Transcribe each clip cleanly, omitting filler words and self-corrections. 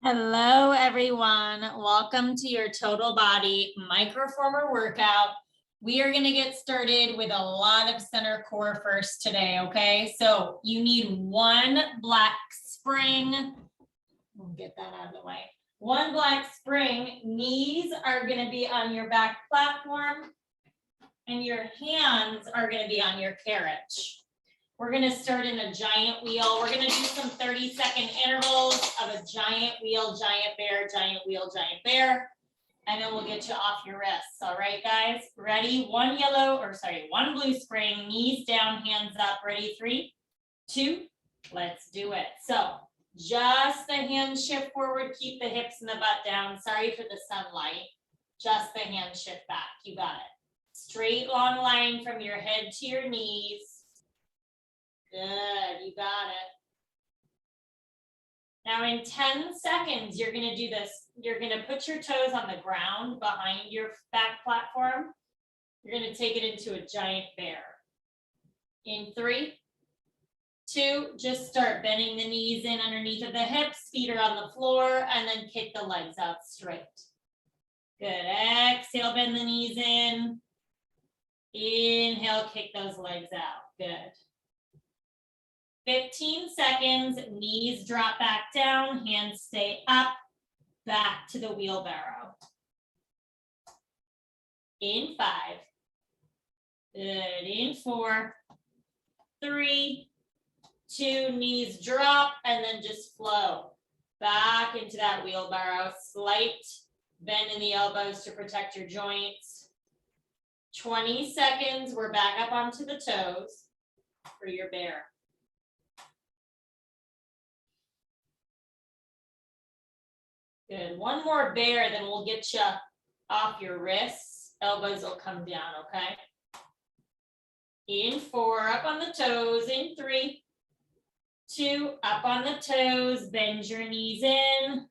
Hello, everyone. Welcome to your total body microformer workout. We are going to get started with a lot of center core first today, okay? So you need one black spring. We'll get that out of the way. One black spring. Knees are going to be on your back platform, and your hands are going to be on your carriage. We're going to start in a giant wheel. We're going to do some 30-second intervals of a giant wheel, giant bear, giant wheel, giant bear. And then we'll get you off your wrists. All right, guys, ready? One blue spring, knees down, hands up. Ready? 3, 2, let's do it. So just the hands shift forward, keep the hips and the butt down. Sorry for the sunlight. Just the hands shift back. You got it. Straight long line from your head to your knees. Good, you got it. Now in 10 seconds, you're gonna do this. You're gonna put your toes on the ground behind your back platform. You're gonna take it into a giant bear. In 3, 2, just start bending the knees in underneath of the hips, feet are on the floor, and then kick the legs out straight. Good, exhale, bend the knees in. Inhale, kick those legs out, good. 15 seconds, knees drop back down, hands stay up, back to the wheelbarrow. In 5, good, in 4, 3, 2, knees drop, and then just flow back into that wheelbarrow. Slight bend in the elbows to protect your joints. 20 seconds, we're back up onto the toes for your bear. Good, one more bear, then we'll get you off your wrists. Elbows will come down, okay? In 4, up on the toes. In 3, 2, up on the toes. Bend your knees in.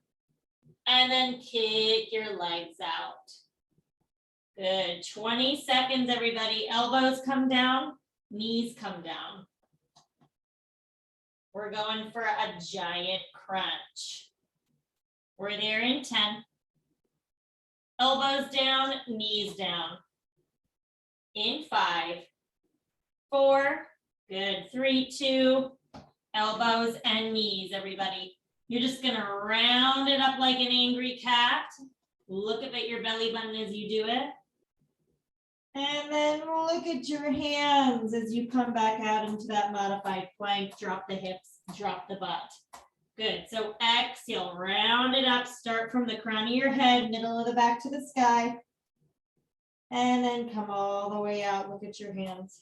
And then kick your legs out. Good, 20 seconds, everybody. Elbows come down, knees come down. We're going for a giant crunch. We're there in 10. Elbows down, knees down. In 5, 4, good, 3, 2, elbows and knees, everybody. You're just gonna round it up like an angry cat. Look up at your belly button as you do it. And then look at your hands as you come back out into that modified plank. Drop the hips, drop the butt. Good, so exhale, round it up, start from the crown of your head, middle of the back to the sky. And then come all the way out, look at your hands.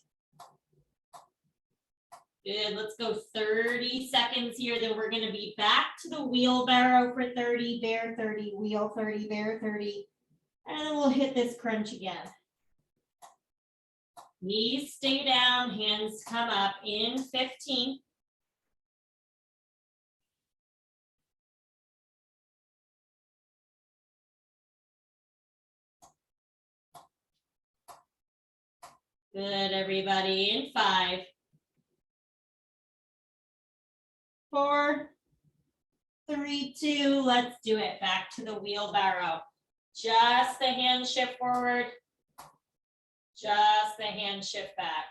Good, let's go 30 seconds here, then we're gonna be back to the wheelbarrow for 30, bear 30, wheel 30, bear 30. And then we'll hit this crunch again. Knees stay down, hands come up in 15. Good, everybody, in 5, 4, 3, 2, let's do it. Back to the wheelbarrow. Just the hand shift forward. Just the hand shift back.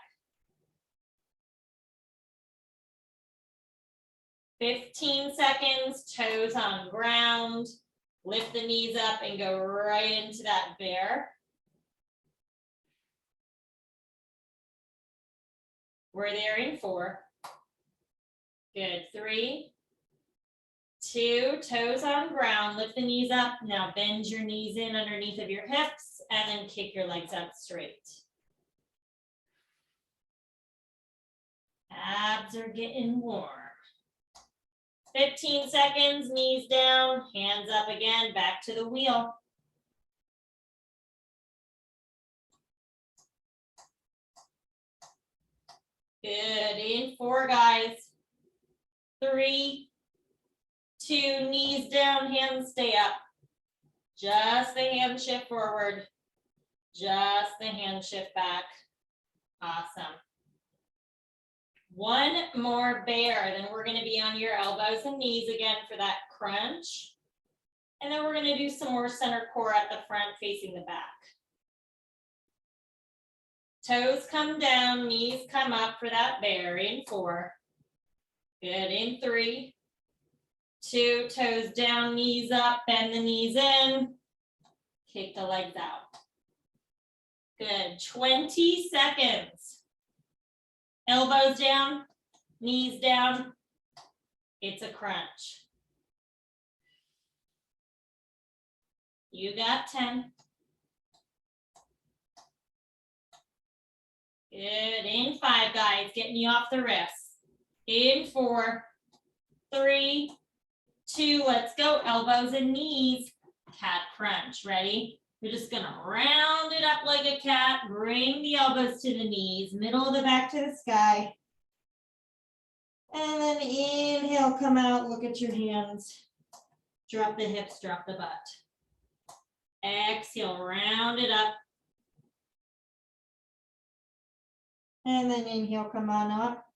15 seconds, toes on ground. Lift the knees up and go right into that bear. We're there in 4. Good, 3, 2, toes on ground, lift the knees up. Now bend your knees in underneath of your hips and then kick your legs out straight. Abs are getting warm. 15 seconds, knees down, hands up again, back to the wheel. Good, in 4, guys. 3, 2, knees down, hands stay up. Just the hand shift forward. Just the hand shift back. Awesome. One more bear, then we're gonna be on your elbows and knees again for that crunch. And then we're going to do some more center core at the front facing the back. Toes come down, knees come up for that bear in 4. Good, in 3, 2, toes down, knees up, bend the knees in, kick the legs out. Good, 20 seconds. Elbows down, knees down, it's a crunch. You got 10. Good, in 5, guys, getting you off the wrists. In 4, 3, 2, let's go. Elbows and knees, cat crunch, ready? We're just gonna round it up like a cat, bring the elbows to the knees, middle of the back to the sky. And then inhale, come out, look at your hands. Drop the hips, drop the butt. Exhale, round it up. And then inhale, come on up.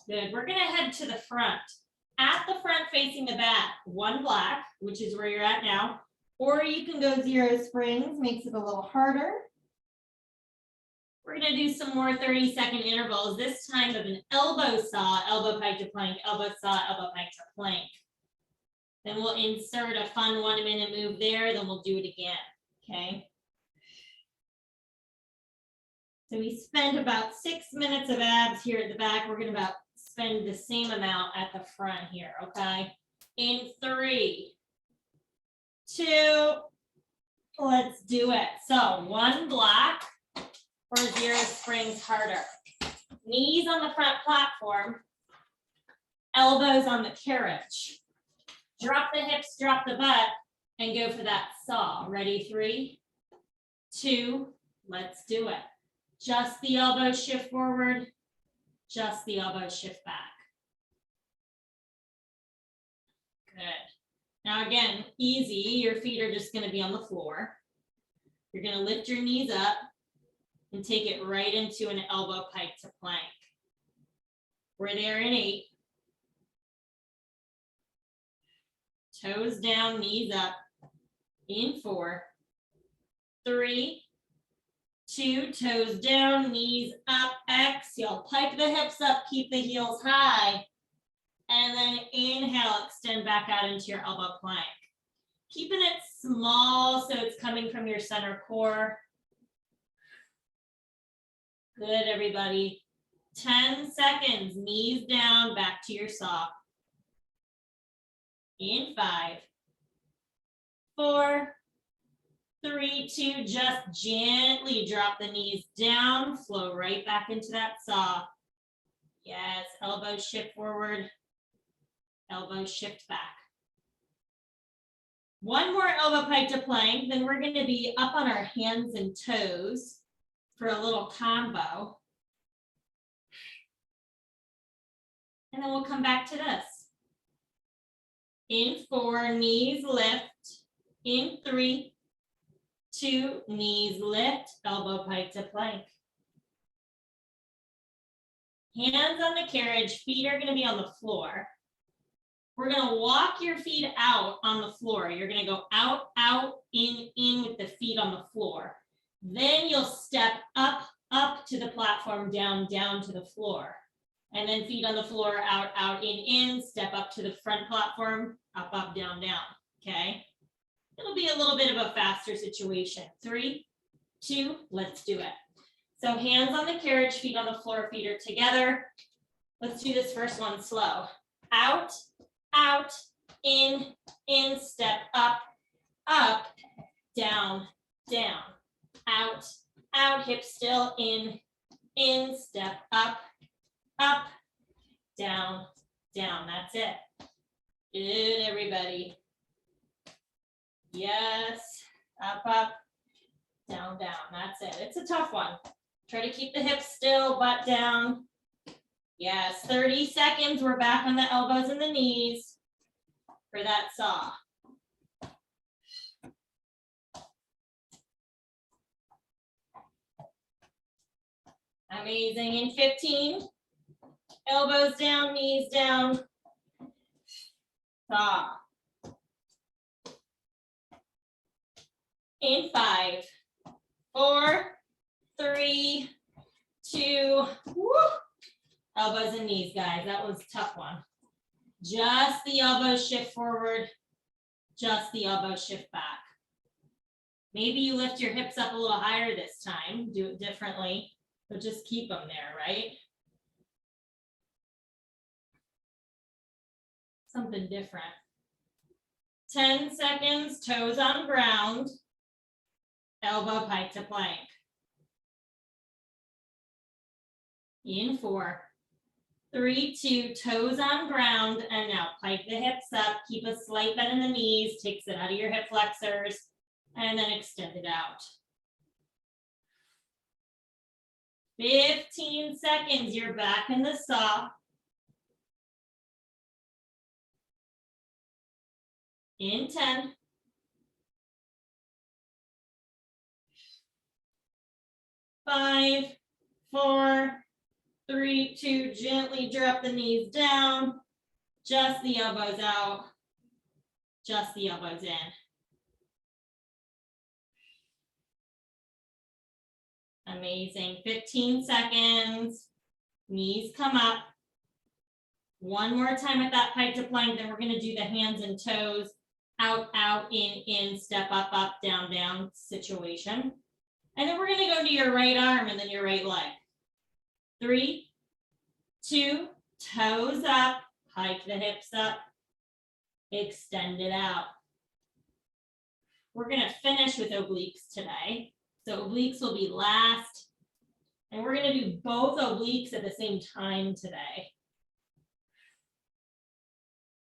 Good, we're gonna head to the front. At the front facing the back, 1 black, which is where you're at now, or you can go 0 springs, makes it a little harder. We're gonna do some more 30-second intervals, this time of an elbow saw, elbow pike to plank, elbow saw, elbow pike to plank. Then we'll insert a fun 1-minute move there, then we'll do it again, okay? So we spent about 6 minutes of abs here at the back. We're gonna spend the same amount at the front here, okay? In 3, 2, let's do it. So 1 block or 0 springs harder. Knees on the front platform, elbows on the carriage. Drop the hips, drop the butt, and go for that saw. Ready? 3, 2, let's do it. Just the elbow shift forward, just the elbow shift back. Good. Now again, easy, your feet are just gonna be on the floor. You're gonna lift your knees up and take it right into an elbow pike to plank. We're there in 8. Toes down, knees up. In 4, 3, 2, toes down, knees up, exhale, pike the hips up, keep the heels high. And then inhale, extend back out into your elbow plank. Keeping it small so it's coming from your center core. Good, everybody. 10 seconds, knees down, back to your saw. In 5, 4, 3, 2, just gently drop the knees down, flow right back into that saw. Yes, elbows shift forward, elbows shift back. 1 more elbow pike to plank, then we're going to be up on our hands and toes for a little combo. And then we'll come back to this. In 4, knees lift. In 3, 2, knees lift, elbow pike to plank. Hands on the carriage, feet are gonna be on the floor. We're gonna walk your feet out on the floor. You're gonna go out, out, in with the feet on the floor. Then you'll step up, up to the platform, down, down to the floor. And then feet on the floor, out, out, in, step up to the front platform, up, up, down, down, okay? It'll be a little bit of a faster situation. 3, 2, let's do it. So hands on the carriage, feet on the floor, feet are together. Let's do this first one slow. Out, out, in, step up, up, down, down. Out, out, hip still, in, step up, up, down, down. That's it. Good, everybody. Yes, up, up, down, down. That's it. It's a tough one. Try to keep the hips still, butt down. Yes, 30 seconds. We're back on the elbows and the knees for that saw. Amazing. In 15, elbows down, knees down. Thaw. In 5, 4, 3, 2, woo. Elbows and knees, guys. That was a tough one. Just the elbows shift forward, just the elbows shift back. Maybe you lift your hips up a little higher this time, do it differently, but just keep them there, right? Something different. 10 seconds, toes on ground, elbow pike to plank. In 4, 3, 2, toes on ground, and now pike the hips up, keep a slight bend in the knees, takes it out of your hip flexors, and then extend it out. 15 seconds, you're back in the saw. In 10. 5, 4, 3, 2, gently drop the knees down, just the elbows out, just the elbows in. Amazing. 15 seconds. Knees come up. One more time at that pike to plank. Then we're going to do the hands and toes. Out, out, in, step up, up, down, down situation. And then we're going to go to your right arm and then your right leg. 3, 2, toes up, pike the hips up, extend it out. We're going to finish with obliques today. So obliques will be last. And we're going to do both obliques at the same time today.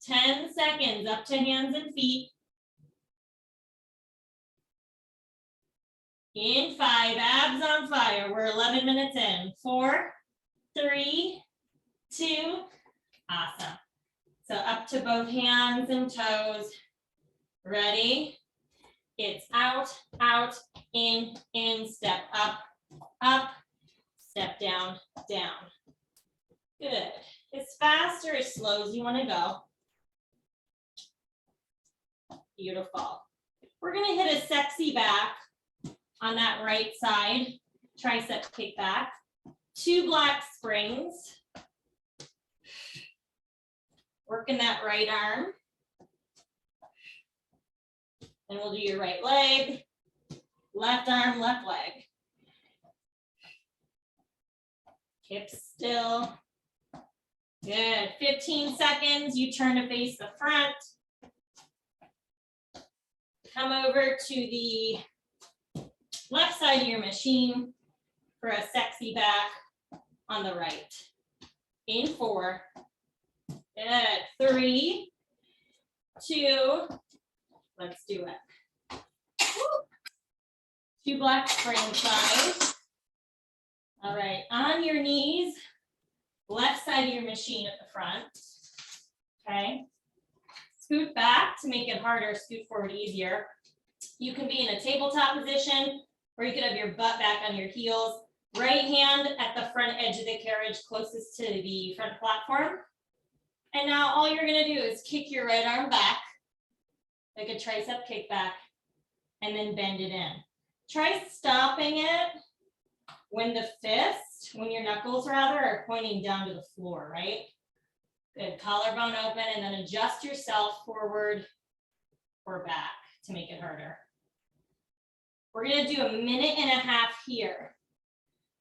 10 seconds up to hands and feet. In 5, abs on fire. We're 11 minutes in. 4, 3, 2, awesome. So up to both hands and toes. Ready? It's out, out, in, step up, up, step down, down. Good. As fast or as slow as you want to go. Beautiful. We're going to hit a sexy back on that right side, tricep kick back. 2 black springs. Working that right arm. And we'll do your right leg, left arm, left leg. Hips still. Good. 15 seconds. You turn to face the front. Come over to the left side of your machine for a sexy back on the right. In 4. Good. 3, 2. Let's do it. 2 black spring sides. All right, on your knees, left side of your machine at the front. Okay. Scoot back to make it harder, scoot forward easier. You can be in a tabletop position, or you could have your butt back on your heels. Right hand at the front edge of the carriage closest to the front platform. And now all you're going to do is kick your right arm back, like a tricep kick back, and then bend it in. Try stopping it when the fist, when your knuckles rather, are pointing down to the floor, right? Good. Collarbone open, and then adjust yourself forward or back to make it harder. We're going to do a minute and a half here.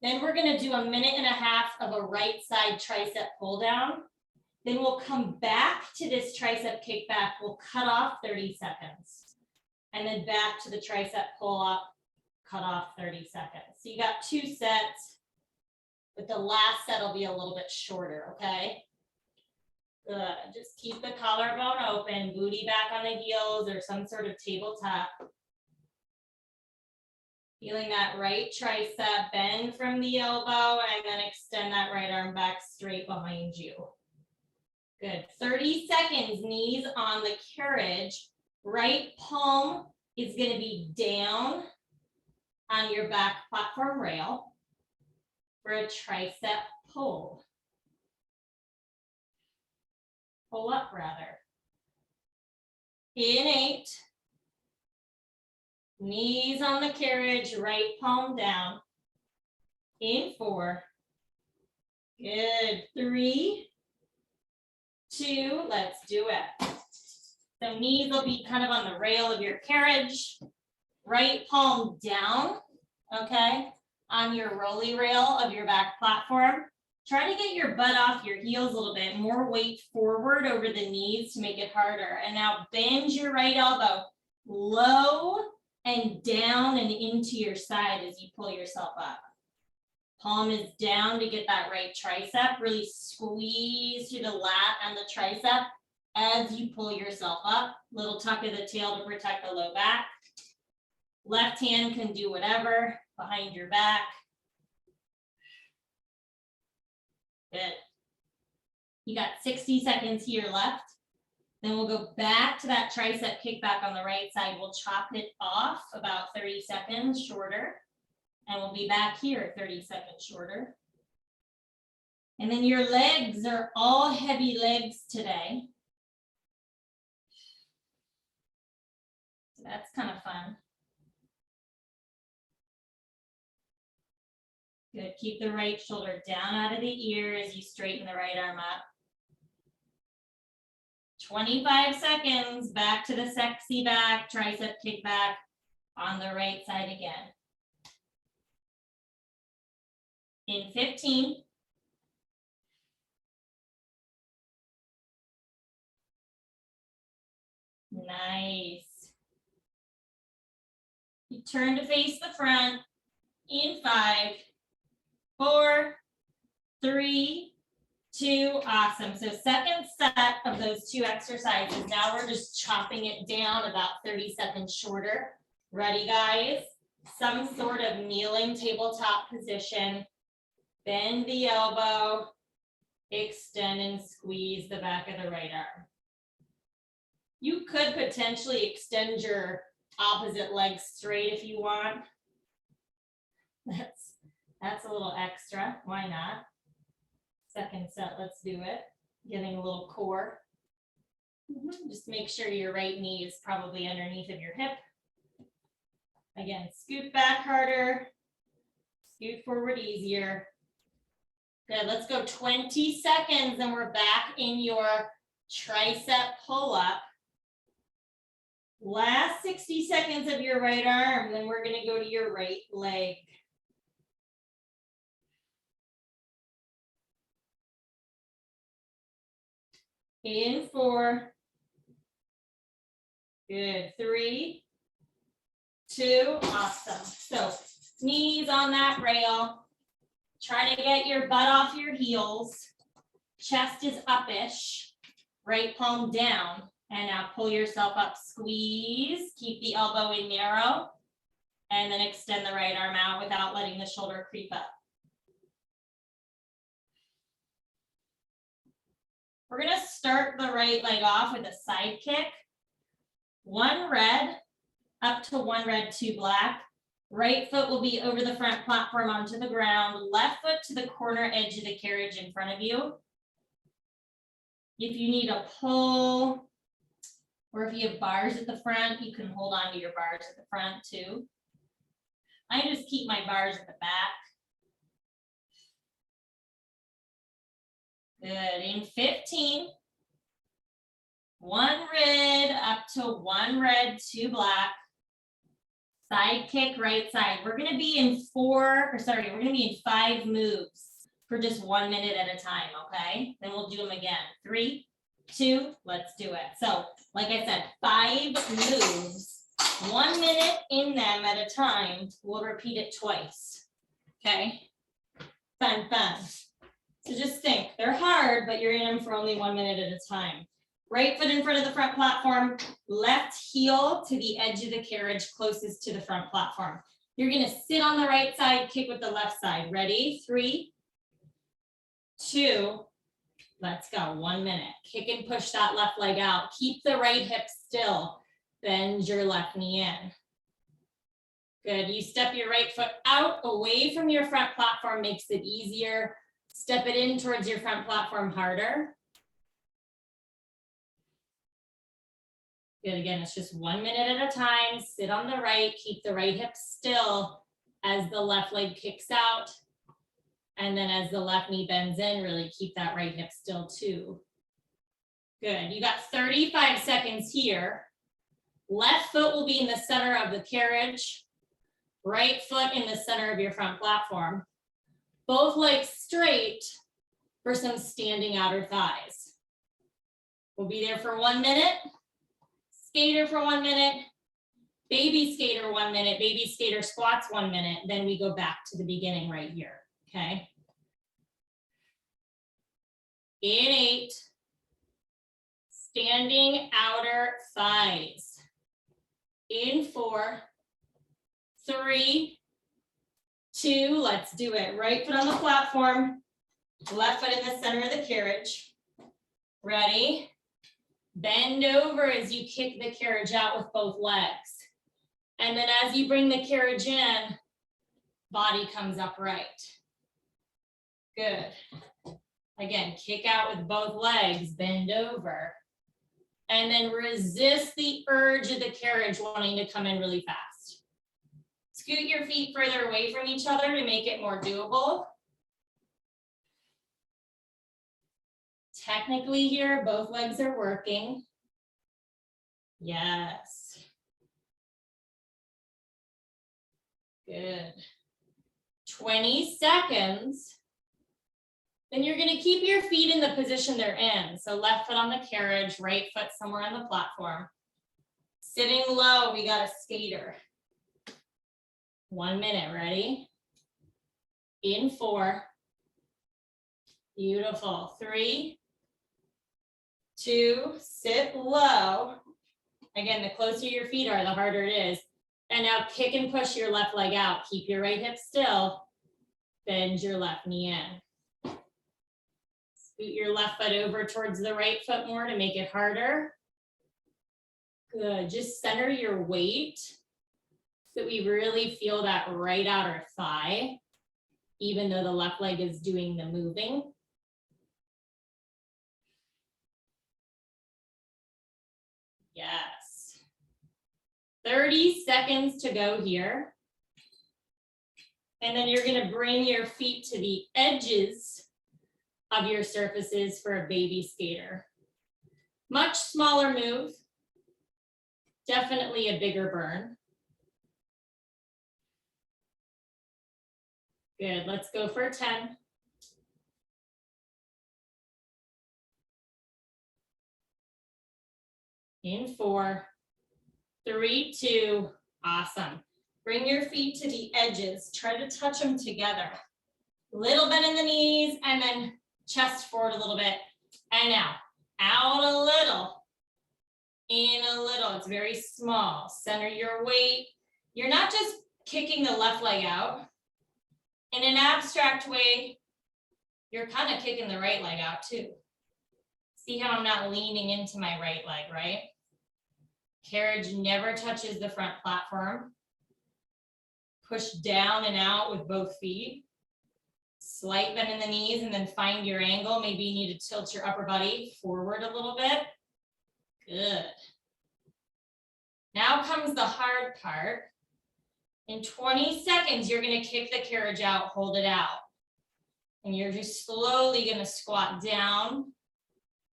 Then we're going to do a minute and a half of a right side tricep pull down. Then we'll come back to this tricep kick back. We'll cut off 30 seconds. And then back to the tricep pull up, cut off 30 seconds. So you got 2 sets, but the last set will be a little bit shorter, okay? Good. Just keep the collarbone open, booty back on the heels or some sort of tabletop. Feeling that right tricep bend from the elbow and then extend that right arm back straight behind you. Good. 30 seconds, knees on the carriage. Right palm is going to be down on your back platform rail for a tricep pull. Pull up rather. In 8. Knees on the carriage, right palm down. In 4. Good. 3, 2, let's do it. So knees will be kind of on the rail of your carriage. Right palm down, okay, on your rolly rail of your back platform. Try to get your butt off your heels a little bit, more weight forward over the knees to make it harder. And now bend your right elbow low and down and into your side as you pull yourself up. Palm is down to get that right tricep. Really squeeze through the lat and the tricep as you pull yourself up. Little tuck of the tail to protect the low back. Left hand can do whatever behind your back. Good. You got 60 seconds here left. Then we'll go back to that tricep kickback on the right side. We'll chop it off about 30 seconds shorter. And we'll be back here 30 seconds shorter. And then your legs are all heavy legs today. So that's kind of fun. Good. Keep the right shoulder down out of the ear as you straighten the right arm up. 25 seconds, back to the sexy back, tricep kick back on the right side again. In 15. Nice. You turn to face the front. In 5, 4, 3, 2, awesome. So second set of those 2 exercises. Now we're just chopping it down about 30 seconds shorter. Ready, guys? Some sort of kneeling tabletop position. Bend the elbow, extend and squeeze the back of the right arm. You could potentially extend your opposite leg straight if you want. That's a little extra. Why not? Second set, let's do it. Getting a little core. Just make sure your right knee is probably underneath of your hip. Again, scoot back harder. Scoot forward easier. Good, let's go 20 seconds and we're back in your tricep pull-up. Last 60 seconds of your right arm, then we're gonna go to your right leg. In 4. Good, 3, 2, awesome. So knees on that rail. Try to get your butt off your heels. Chest is upish. Right palm down. And now pull yourself up, squeeze. Keep the elbow in narrow. And then extend the right arm out without letting the shoulder creep up. We're gonna start the right leg off with a side kick. 1 red, up to 1 red, 2 black. Right foot will be over the front platform onto the ground. Left foot to the corner edge of the carriage in front of you. If you need a pull, or if you have bars at the front, you can hold on to your bars at the front too. I just keep my bars at the back. Good, in 15. 1 red, up to 1 red, 2 black. Side kick, right side. We're gonna be in 5 moves for just 1 minute at a time, okay? Then we'll do them again. 3, 2, let's do it. So, like I said, 5 moves, 1 minute in them at a time. We'll repeat it twice, okay? Fun, fun. So just think, they're hard, but you're in them for only 1 minute at a time. Right foot in front of the front platform, left heel to the edge of the carriage closest to the front platform. You're gonna sit on the right side, kick with the left side. Ready? 3, 2, let's go. 1 minute. Kick and push that left leg out. Keep the right hip still. Bend your left knee in. Good. You step your right foot out away from your front platform, makes it easier. Step it in towards your front platform harder. Good, again, it's just 1 minute at a time. Sit on the right, keep the right hip still as the left leg kicks out. And then as the left knee bends in, really keep that right hip still too. Good, you got 35 seconds here. Left foot will be in the center of the carriage. Right foot in the center of your front platform. Both legs straight for some standing outer thighs. We'll be there for 1 minute. Skater for 1 minute. Baby skater 1 minute. Baby skater squats 1 minute. Then we go back to the beginning right here, okay? In 8. Standing outer thighs. In 4. 3, 2, let's do it. Right foot on the platform, left foot in the center of the carriage. Ready? Bend over as you kick the carriage out with both legs. And then as you bring the carriage in, body comes upright. Good. Again, kick out with both legs, bend over. And then resist the urge of the carriage wanting to come in really fast. Scoot your feet further away from each other to make it more doable. Technically here, both legs are working. Yes. Good. 20 seconds. Then you're going to keep your feet in the position they're in. So left foot on the carriage, right foot somewhere on the platform. Sitting low, we got a skater. 1 minute, ready? In 4. Beautiful. 3, 2, sit low. Again, the closer your feet are, the harder it is. And now kick and push your left leg out. Keep your right hip still. Bend your left knee in. Scoot your left foot over towards the right foot more to make it harder. Good. Just center your weight so that we really feel that right outer thigh, even though the left leg is doing the moving. Yes. 30 seconds to go here. And then you're going to bring your feet to the edges of your surfaces for a baby skater. Much smaller move. Definitely a bigger burn. Good, let's go for 10. In 4, 3, 2, awesome. Bring your feet to the edges. Try to touch them together. Little bend in the knees and then chest forward a little bit. And now, out a little, in a little. It's very small. Center your weight. You're not just kicking the left leg out. In an abstract way, you're kind of kicking the right leg out too. See how I'm not leaning into my right leg, right? Carriage never touches the front platform. Push down and out with both feet. Slight bend in the knees and then find your angle. Maybe you need to tilt your upper body forward a little bit. Good. Now comes the hard part. In 20 seconds, you're going to kick the carriage out, hold it out. And you're just slowly going to squat down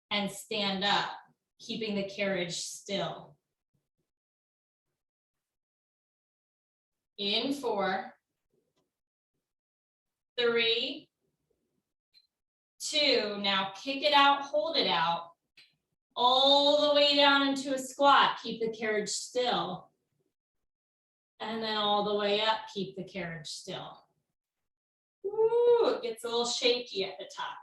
and stand up, keeping the carriage still. In 4, 3, 2, now kick it out, hold it out, all the way down into a squat, keep the carriage still. And then all the way up, keep the carriage still. Ooh, it gets a little shaky at the top.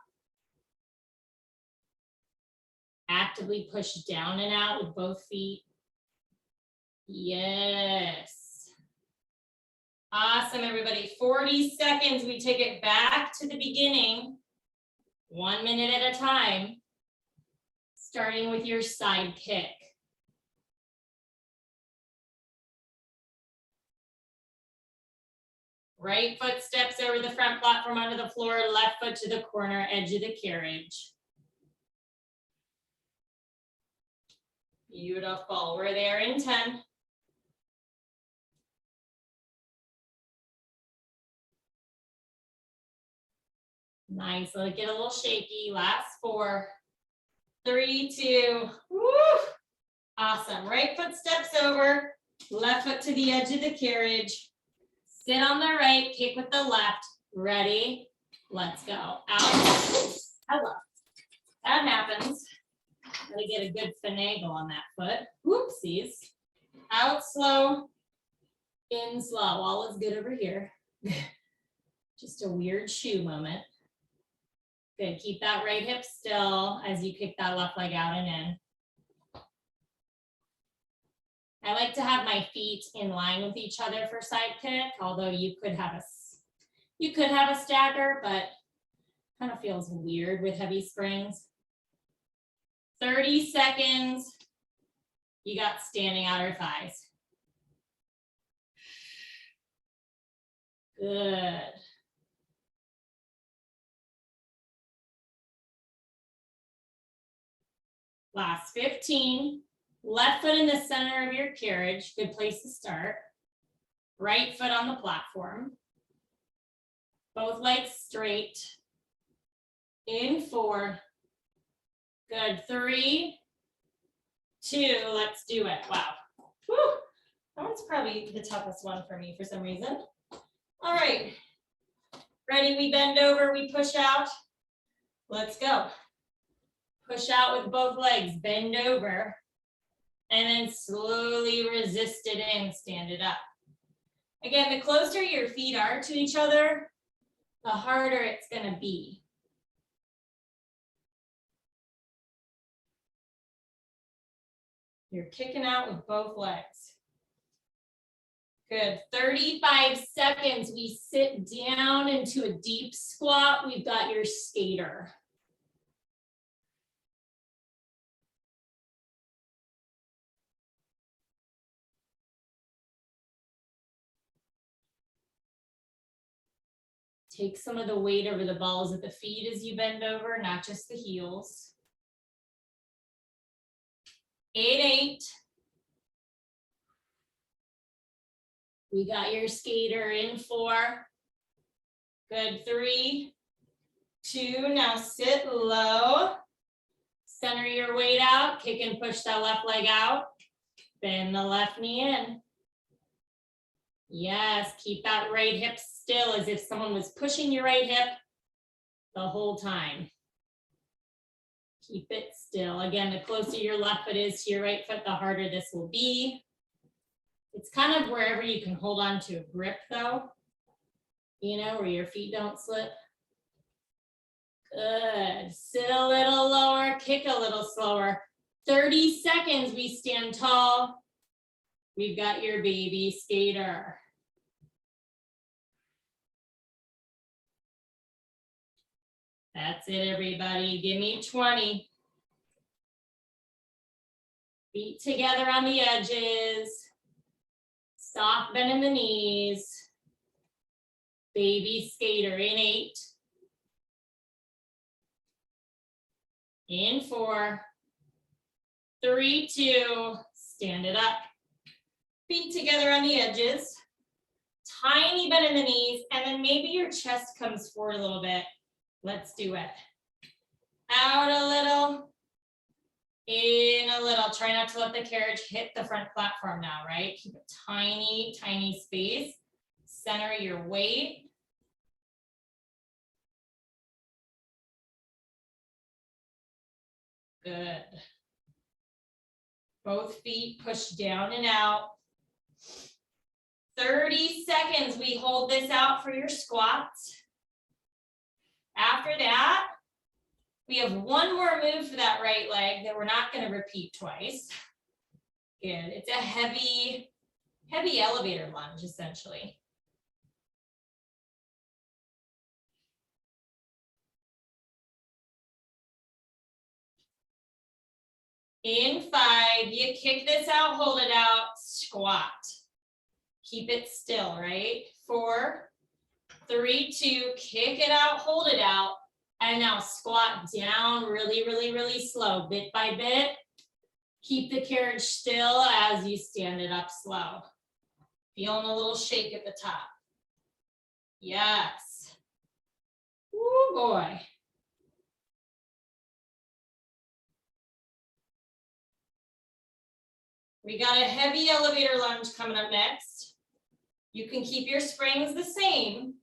Actively push down and out with both feet. Yes. Awesome, everybody. 40 seconds. We take it back to the beginning. 1 minute at a time. Starting with your side kick. Right foot steps over the front platform onto the floor, left foot to the corner edge of the carriage. Beautiful. We're there in 10. Nice. Let it get a little shaky. Last 4, 3, 2. Woo! Awesome. Right foot steps over. Left foot to the edge of the carriage. Sit on the right. Kick with the left. Ready? Let's go. Out. Hello. That happens. Gotta get a good finagle on that foot. Whoopsies. Out slow. In slow. All is good over here. Just a weird shoe moment. Good. Keep that right hip still as you kick that left leg out and in. I like to have my feet in line with each other for side kick, although you could have a stagger, but kind of feels weird with heavy springs. 30 seconds. You got standing outer thighs. Good. Last 15. Left foot in the center of your carriage. Good place to start. Right foot on the platform. Both legs straight. In 4. Good. 3, 2. Let's do it. Wow. Whew. That one's probably the toughest one for me for some reason. All right. Ready? We bend over. We push out. Let's go. Push out with both legs. Bend over. And then slowly resist it in. Stand it up. Again, the closer your feet are to each other, the harder it's going to be. You're kicking out with both legs. Good. 35 seconds. We sit down into a deep squat. We've got your skater. Take some of the weight over the balls of the feet as you bend over, not just the heels. 8, 8. We got your skater in 4. Good. 3, 2. Now sit low. Center your weight out. Kick and push that left leg out. Bend the left knee in. Yes, keep that right hip still as if someone was pushing your right hip the whole time. Keep it still. Again, the closer your left foot is to your right foot, the harder this will be. It's kind of wherever you can hold on to a grip though, you know, where your feet don't slip. Good. Sit a little lower, kick a little slower. 30 seconds, we stand tall. We've got your baby skater. That's it, everybody. Give me 20. Feet together on the edges. Soft bend in the knees. Baby skater in 8. In 4. 3, 2. Stand it up. Feet together on the edges. Tiny bend in the knees, and then maybe your chest comes forward a little bit. Let's do it. Out a little, in a little. Try not to let the carriage hit the front platform now, right? Keep a tiny, tiny space. Center your weight. Good. Both feet push down and out. 30 seconds. We hold this out for your squats. After that, we have one more move for that right leg that we're not going to repeat twice. Good. It's a heavy elevator lunge, essentially. In 5, you kick this out, hold it out, squat. Keep it still, right? 4, 3, 2, kick it out, hold it out, and now squat down really, really, really slow, bit by bit. Keep the carriage still as you stand it up slow. Feeling a little shake at the top. Yes. Woo boy. We got a heavy elevator lunge coming up next. You can keep your springs the same.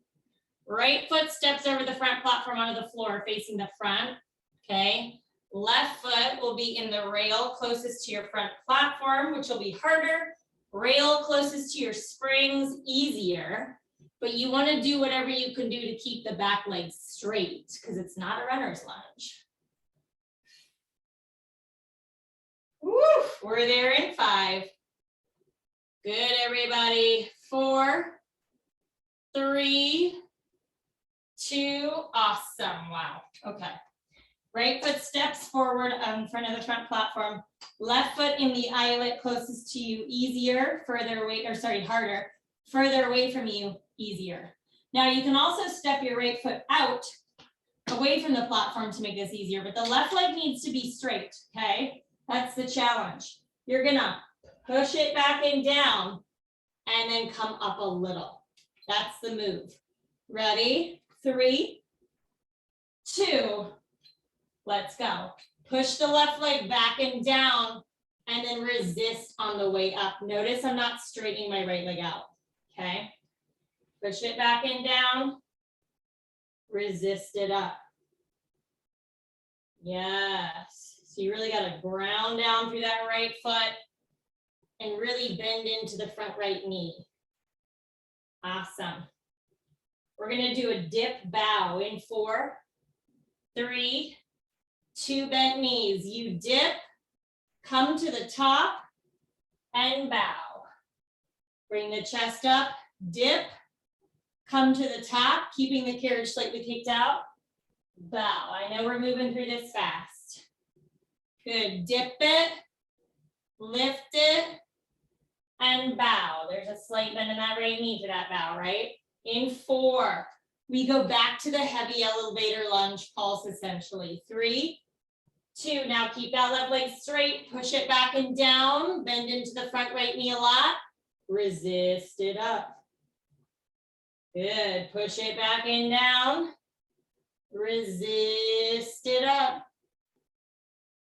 Right foot steps over the front platform onto the floor facing the front, okay? Left foot will be in the rail closest to your front platform, which will be harder. Rail closest to your springs, easier. But you want to do whatever you can do to keep the back leg straight because it's not a runner's lunge. Woo, we're there in 5. Good, everybody. 4, 3, 2, awesome, wow, okay. Right foot steps forward in front of the front platform. Left foot in the eyelet closest to you, easier, further away, or sorry, harder. Further away from you, easier. Now you can also step your right foot out, away from the platform to make this easier, but the left leg needs to be straight, okay? That's the challenge. You're gonna push it back and down and then come up a little. That's the move. Ready? 3, 2, let's go. Push the left leg back and down and then resist on the way up. Notice I'm not straightening my right leg out, okay? Push it back and down, resist it up. Yes, so you really gotta ground down through that right foot and really bend into the front right knee. Awesome. We're gonna do a dip bow in 4, 3, 2 bent knees. You dip, come to the top and bow. Bring the chest up, dip, come to the top, keeping the carriage slightly kicked out. Bow. I know we're moving through this fast. Good. Dip it, lift it, and bow. There's a slight bend in that right knee for that bow, right? In 4, we go back to the heavy elevator lunge pulse essentially. 3, 2, now keep that left leg straight, push it back and down, bend into the front right knee a lot, resist it up. Good, push it back and down, resist it up.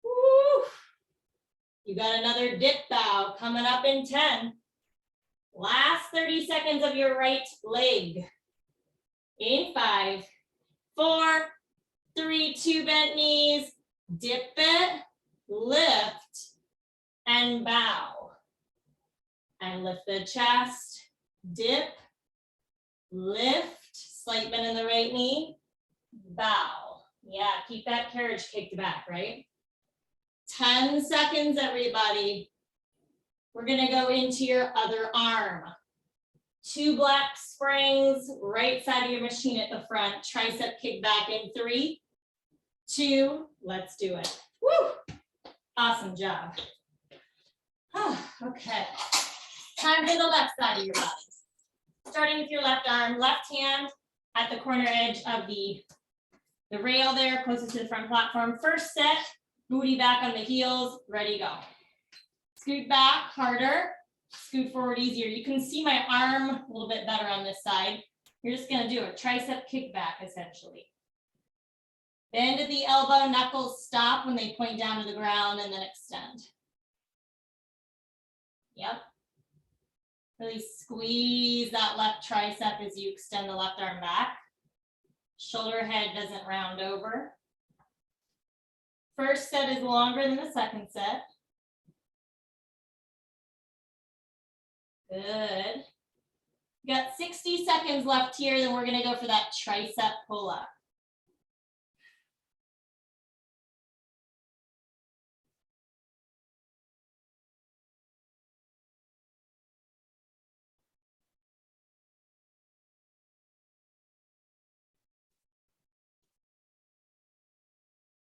Woo. You got another dip bow coming up in 10. Last 30 seconds of your right leg. In 5, 4, 3, 2 bent knees, dip it, lift, and bow. And lift the chest, dip, lift, slight bend in the right knee, bow. Yeah, keep that carriage kicked back, right? 10 seconds, everybody. We're gonna go into your other arm. 2 black springs, right side of your machine at the front, tricep kick back in 3, 2, let's do it. Woo! Awesome job. Okay, time for the left side of your body. Starting with your left arm, left hand at the corner edge of the rail there, closest to the front platform. First set, booty back on the heels, ready, go. Scoot back, harder, scoot forward easier. You can see my arm a little bit better on this side. You're just gonna do a tricep kickback essentially. Bend at the elbow, knuckles stop when they point down to the ground and then extend. Yep. Really squeeze that left tricep as you extend the left arm back. Shoulder head doesn't round over. First set is longer than the second set. Good. We got 60 seconds left here, then we're gonna go for that tricep pull-up.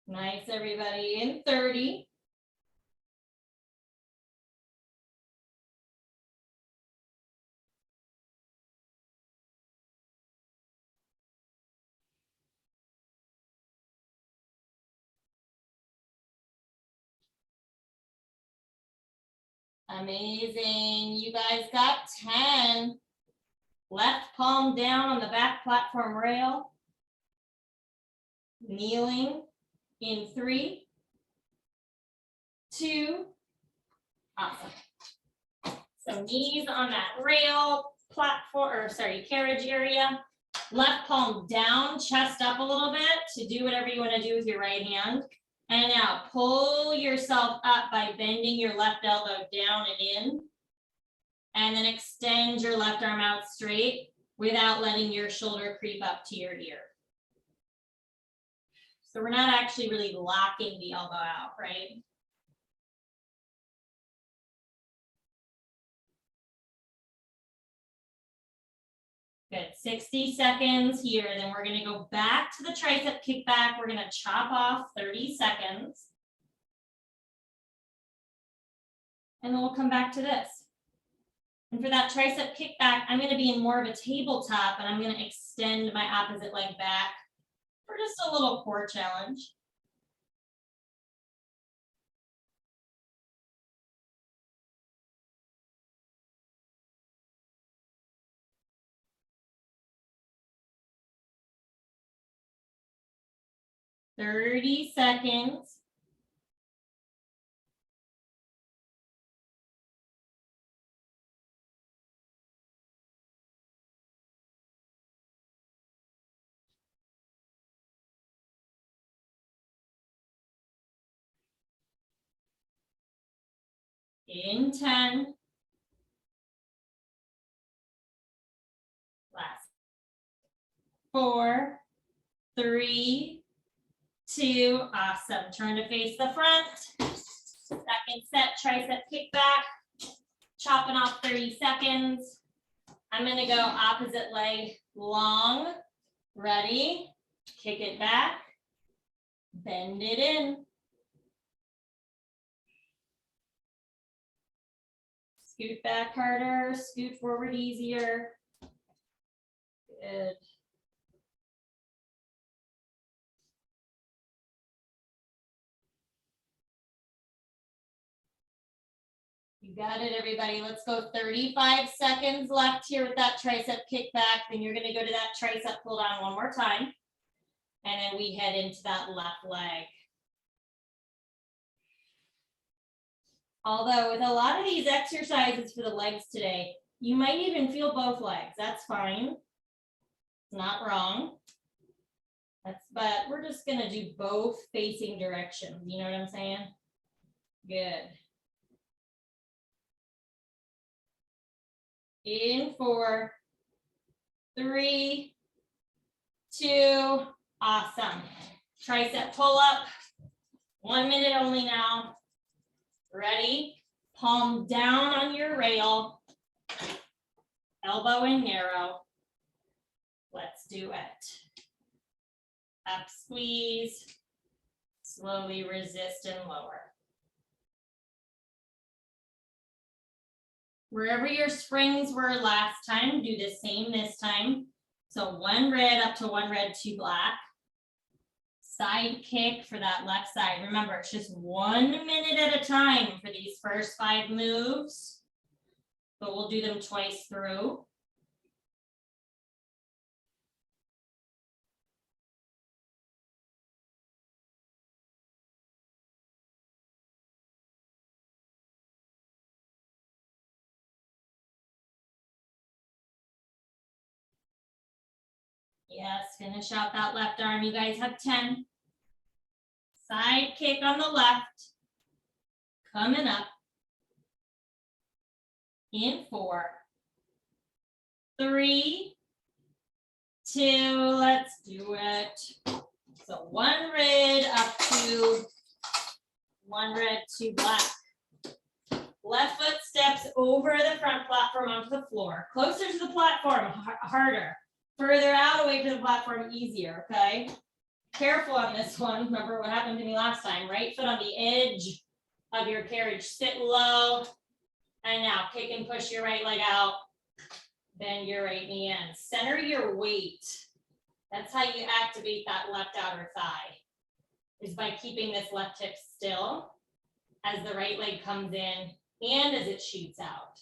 Nice, everybody, in 30. Amazing. You guys got 10. Left palm down on the back platform rail. Kneeling in 3, 2. Awesome. So knees on that rail, platform, or sorry, carriage area. Left palm down, chest up a little bit to do whatever you want to do with your right hand. And now pull yourself up by bending your left elbow down and in. And then extend your left arm out straight without letting your shoulder creep up to your ear. So we're not actually really locking the elbow out, right? Good, 60 seconds here. Then we're gonna go back to the tricep kickback. We're gonna chop off 30 seconds. And then we'll come back to this. And for that tricep kickback, I'm gonna be in more of a tabletop and I'm gonna extend my opposite leg back for just a little core challenge. "30 seconds. In 10. Last. 4, 3, 2. Awesome. Turn to face the front. Second set, tricep kickback. Chopping off 30 seconds. I'm going to go opposite leg long. Ready? Kick it back. Bend it in. Scoot back harder, scoot forward easier. Good. You got it, everybody. Let's go 35 seconds left here with that tricep kickback. Then you're going to go to that tricep pull down one more time. And then we head into that left leg. Although with a lot of these exercises for the legs today, you might even feel both legs. That's fine. It's not wrong. But we're just going to do both facing directions. You know what I'm saying? Good. In 4, 3, 2. Awesome. Tricep pull up. 1 minute only now. Ready? Palm down on your rail. Elbow in narrow. Let's do it. Up squeeze. Slowly resist and lower. Wherever your springs were last time, do the same this time. So 1 red up to 1 red, 2 black. Side kick for that left side. Remember, it's just 1 minute at a time for these first 5 moves, but we'll do them twice through. Yes, finish out that left arm. You guys have 10. Side kick on the left. Coming up. In 4, 3, 2, let's do it. So 1 red up to 1 red, 2 black. Left foot steps over the front platform onto the floor. Closer to the platform, harder. Further out away from the platform, easier, okay? Careful on this one. Remember what happened to me last time. Right foot on the edge of your carriage. Sit low. And now kick and push your right leg out. Bend your right knee in. Center your weight. That's how you activate that left outer thigh. Is by keeping this left hip still as the right leg comes in and as it shoots out.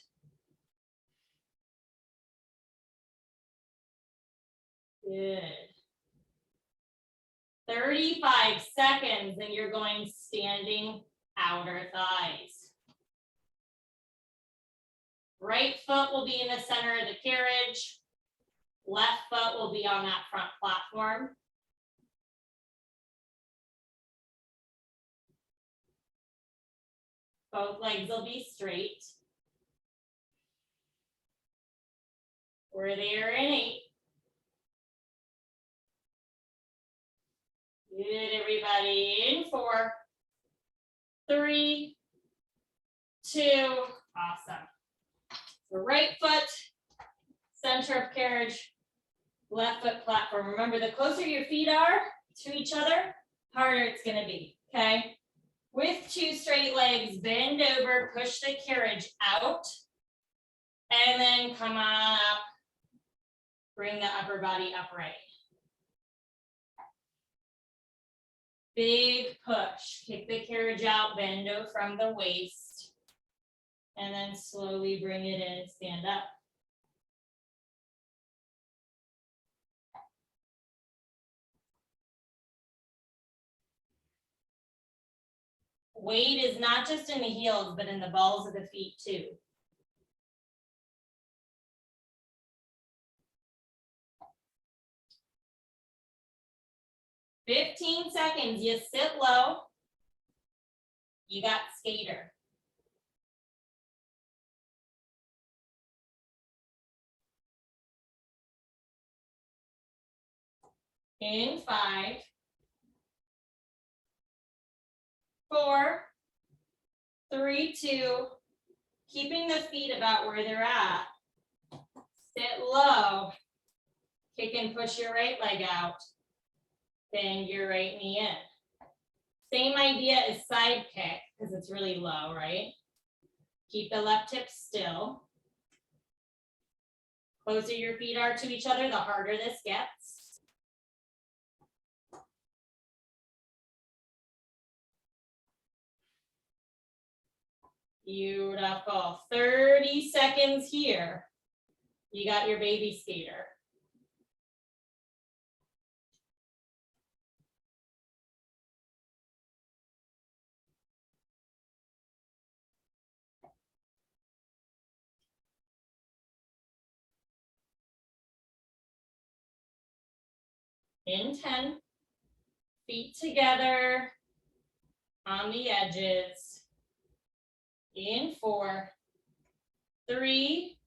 Good. 35 seconds, and you're going standing outer thighs. Right foot will be in the center of the carriage. Left foot will be on that front platform. Both legs will be straight. We're there in 8. Good, everybody. In 4, 3, 2. Awesome. So right foot, center of carriage, left foot platform. Remember, the closer your feet are to each other, harder it's going to be, okay? With 2 straight legs, bend over, push the carriage out, and then come on up. Bring the upper body upright. Big push. Kick the carriage out, bend over from the waist, and then slowly bring it in, stand up. Weight is not just in the heels, but in the balls of the feet too. "15 seconds, you sit low. You got skater. In 5, 4, 3, 2, keeping the feet about where they're at. Sit low. Kick and push your right leg out. Bend your right knee in. Same idea as side kick, because it's really low, right? Keep the left hip still. Closer your feet are to each other, the harder this gets. Beautiful. 30 seconds here. You got your baby skater. In 10, feet together on the edges. In 4, 3,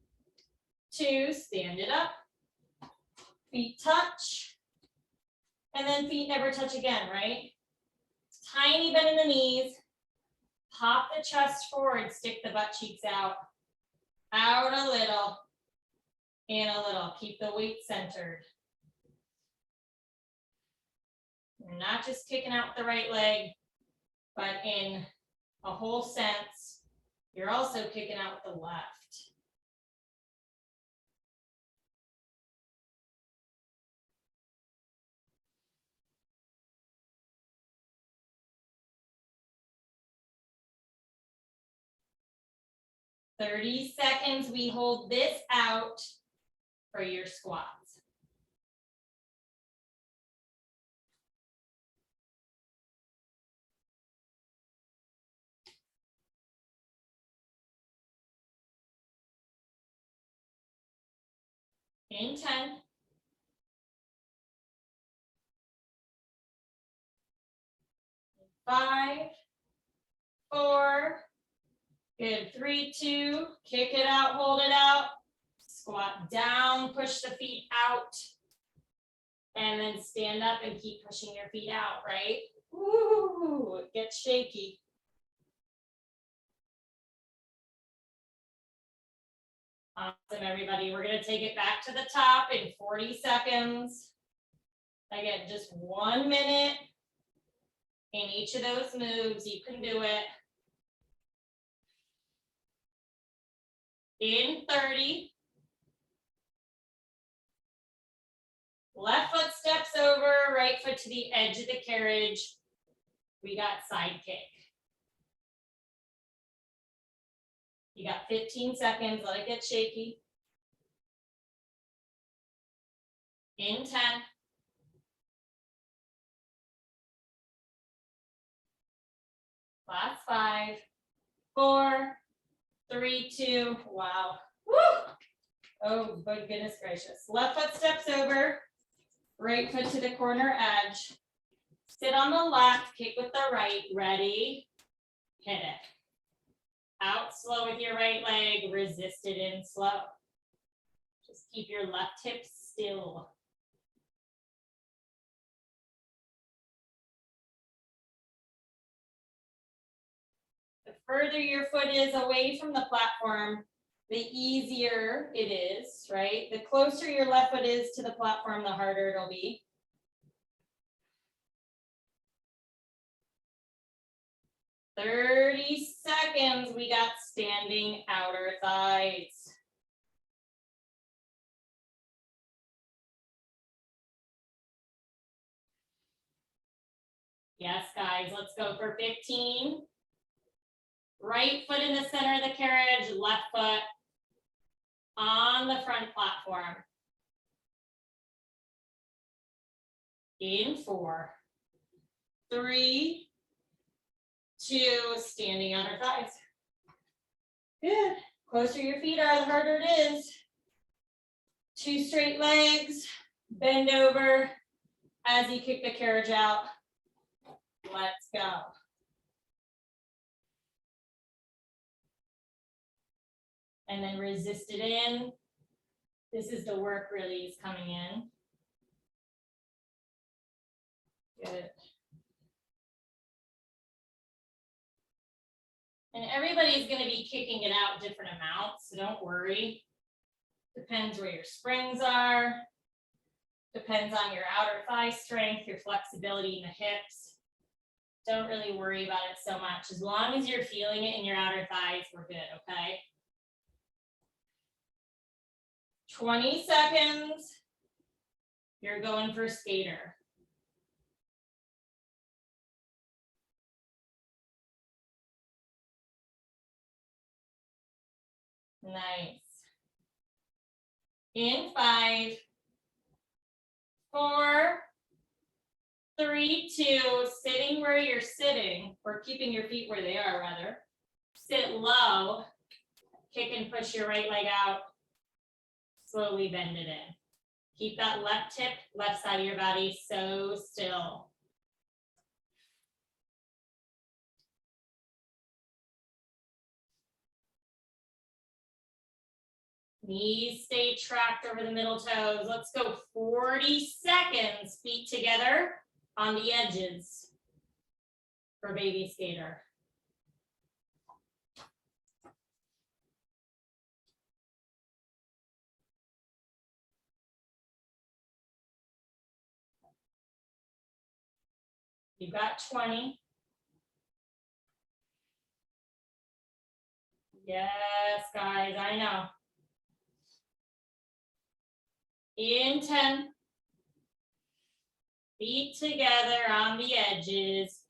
2, stand it up. Feet touch. And then feet never touch again, right? Tiny bend in the knees. Pop the chest forward, stick the butt cheeks out. Out a little. In a little. Keep the weight centered. You're not just kicking out the right leg, but in a whole sense, you're also kicking out the left. "30 seconds, we hold this out for your squats. In 10, 5, 4, good, 3, 2, kick it out, hold it out, squat down, push the feet out, and then stand up and keep pushing your feet out, right? Woo, it gets shaky. Awesome, everybody. We're going to take it back to the top in 40 seconds. Again, just 1 minute in each of those moves. You can do it. In 30. Left foot steps over, right foot to the edge of the carriage. We got side kick. You got 15 seconds, let it get shaky. In 10. Last 5, 4, 3, 2, wow. Woo! Oh, good goodness gracious. Left foot steps over, right foot to the corner edge. Sit on the left, kick with the right, ready, hit it. Out slow with your right leg, resist it in slow. Just keep your left hip still. The further your foot is away from the platform, the easier it is, right? The closer your left foot is to the platform, the harder it'll be. "30 seconds, we got standing outer thighs. Yes, guys, let's go for 15. Right foot in the center of the carriage, left foot on the front platform. In 4, 3, 2, standing outer thighs. Good. Closer your feet are, the harder it is. 2 straight legs, bend over as you kick the carriage out. Let's go. And then resist it in. This is the work release coming in. Good. And everybody's going to be kicking it out different amounts, so don't worry. Depends where your springs are. Depends on your outer thigh strength, your flexibility in the hips. Don't really worry about it so much. As long as you're feeling it in your outer thighs, we're good, okay? 20 seconds. You're going for skater. Nice. In 5, 4, 3, 2, sitting where you're sitting, or keeping your feet where they are rather. Sit low, kick and push your right leg out, slowly bend it in. Keep that left hip, left side of your body so still. Knees stay tracked over the middle toes. Let's go 40 seconds, feet together on the edges for baby skater. You've got 20. Yes, guys, I know. In 10. Feet together on the edges.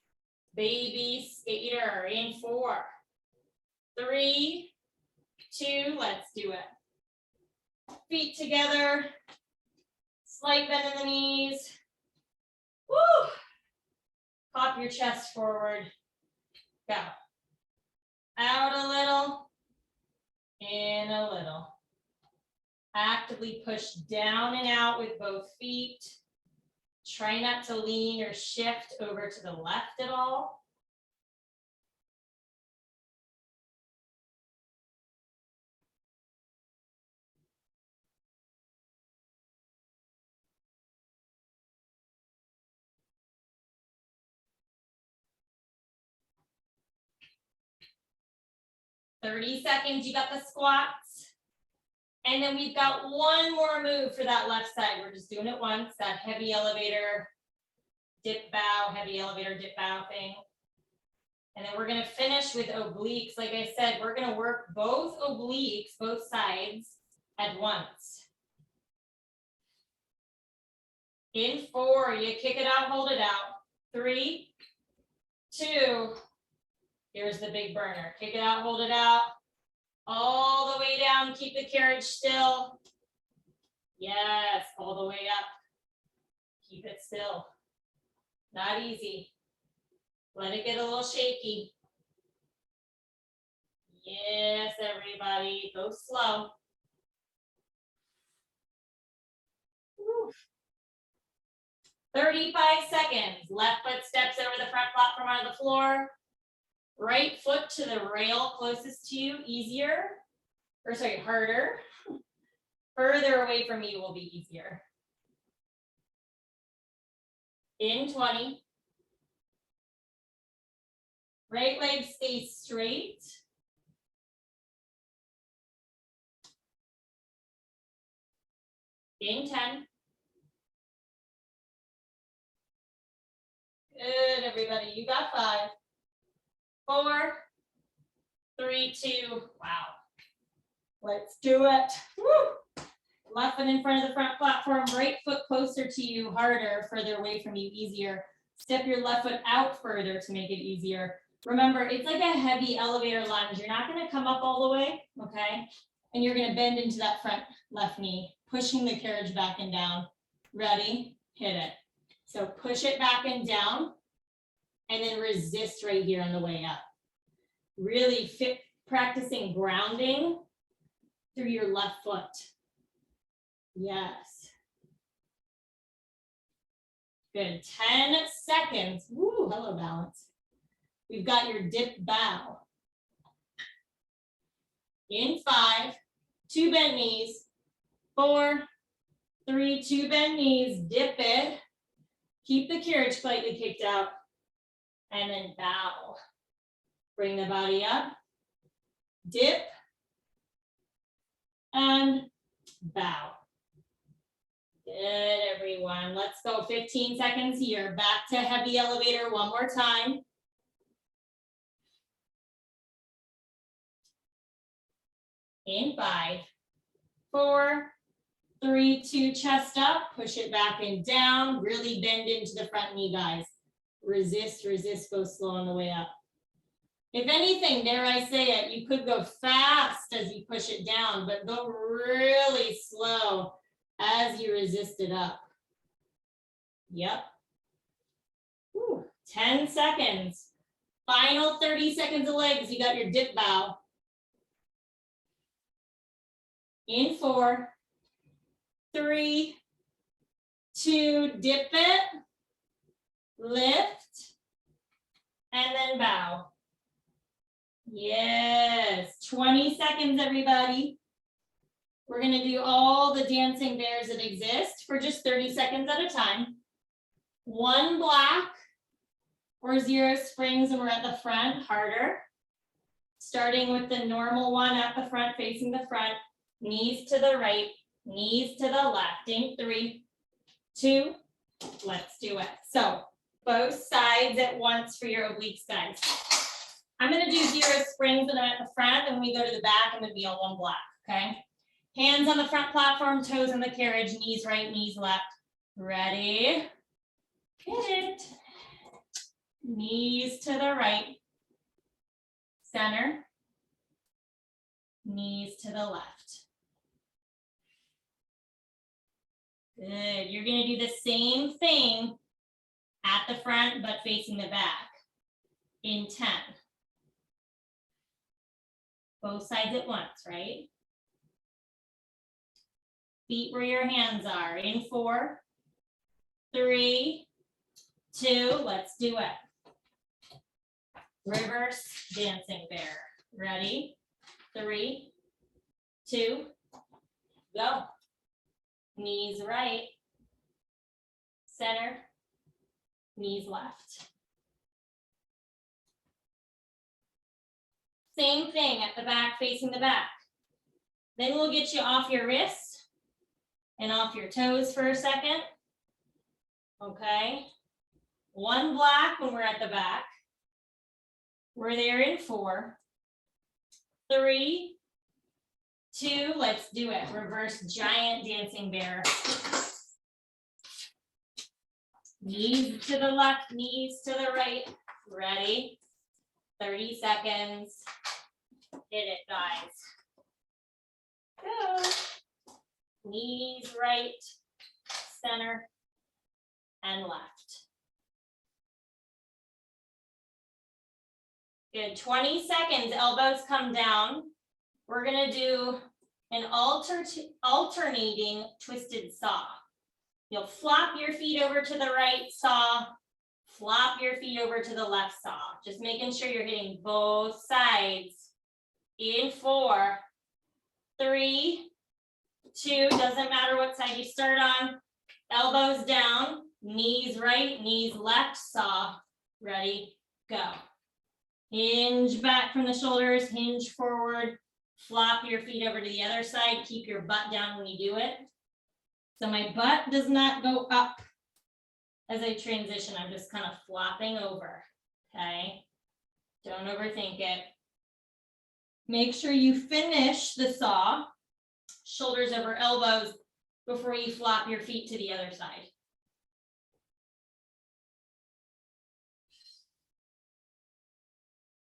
Baby skater in 4, 3, 2, let's do it. Feet together. Slight bend in the knees. Woo! Pop your chest forward. Go. Out a little. In a little. Actively push down and out with both feet. Try not to lean or shift over to the left at all. "30 seconds, you got the squats. And then we've got one more move for that left side. We're just doing it once, that heavy elevator, dip bow, heavy elevator, dip bow thing. And then we're gonna finish with obliques. Like I said, we're gonna work both obliques, both sides at once. In 4, you kick it out, hold it out. 3, 2, here's the big burner. Kick it out, hold it out. All the way down, keep the carriage still. Yes, all the way up. Keep it still. Not easy. Let it get a little shaky. Yes, everybody, go slow. Woo. 35 seconds. Left foot steps over the front platform onto the floor. Right foot to the rail closest to you, easier. Or sorry, harder. Further away from you will be easier. In 20. Right leg stays straight. In 10. Good, everybody. You got 5, 4, 3, 2. Wow. Let's do it. Woo. Left foot in front of the front platform, right foot closer to you, harder, further away from you, easier. Step your left foot out further to make it easier. Remember, it's like a heavy elevator lunge. You're not going to come up all the way, okay? And you're going to bend into that front left knee, pushing the carriage back and down. Ready? Hit it. So push it back and down, and then resist right here on the way up. Really practicing grounding through your left foot. Yes. Good. 10 seconds. Woo, hello, balance. We've got your dip bow. In 5, 2 bent knees, 4, 3, 2 bent knees, dip it. Keep the carriage slightly kicked out, and then bow. Bring the body up, dip, and bow. Good, everyone. Let's go 15 seconds here. Back to heavy elevator one more time. In 5, 4, 3, 2, chest up, push it back and down. Really bend into the front knee, guys. Resist, resist, go slow on the way up. If anything, dare I say it, you could go fast as you push it down, but go really slow as you resist it up. Yep. Whew. 10 seconds. Final 30 seconds of legs. You got your dip bow. In 4, 3, 2, dip it, lift, and then bow. Yes, 20 seconds, everybody. We're gonna do all the dancing bears that exist for just 30 seconds at a time. 1 block or 0 springs when we're at the front, harder. Starting with the normal one at the front, facing the front, knees to the right, knees to the left. In 3, 2, let's do it. So both sides at once for your obliques, guys. I'm gonna do 0 springs when I'm at the front, and when we go to the back, I'm gonna be on 1 block, okay? Hands on the front platform, toes on the carriage, knees right, knees left. Ready? Hit it. Knees to the right. Center. Knees to the left. Good. You're going to do the same thing at the front, but facing the back. In 10. Both sides at once, right? Feet where your hands are. In 4, 3, 2, let's do it. Reverse dancing bear. Ready? 3, 2, go. Knees right, center, knees left. Same thing at the back, facing the back. Then we'll get you off your wrists and off your toes for a second. Okay. 1 block when we're at the back. We're there in 4, 3, 2, let's do it. Reverse giant dancing bear. Knees to the left, knees to the right. Ready? 30 seconds. Hit it, guys. go. Knees right, center, and left. Good, 20 seconds, elbows come down. We're gonna do an alternating twisted saw. You'll flop your feet over to the right saw, flop your feet over to the left saw. Just making sure you're hitting both sides. In 4, 3, 2, doesn't matter what side you start on. Elbows down, knees right, knees left, saw. Ready, go. Hinge back from the shoulders, hinge forward, flop your feet over to the other side. Keep your butt down when you do it. So my butt does not go up as I transition. I'm just kind of flopping over, okay? Don't overthink it. Make sure you finish the saw, shoulders over elbows, before you flop your feet to the other side.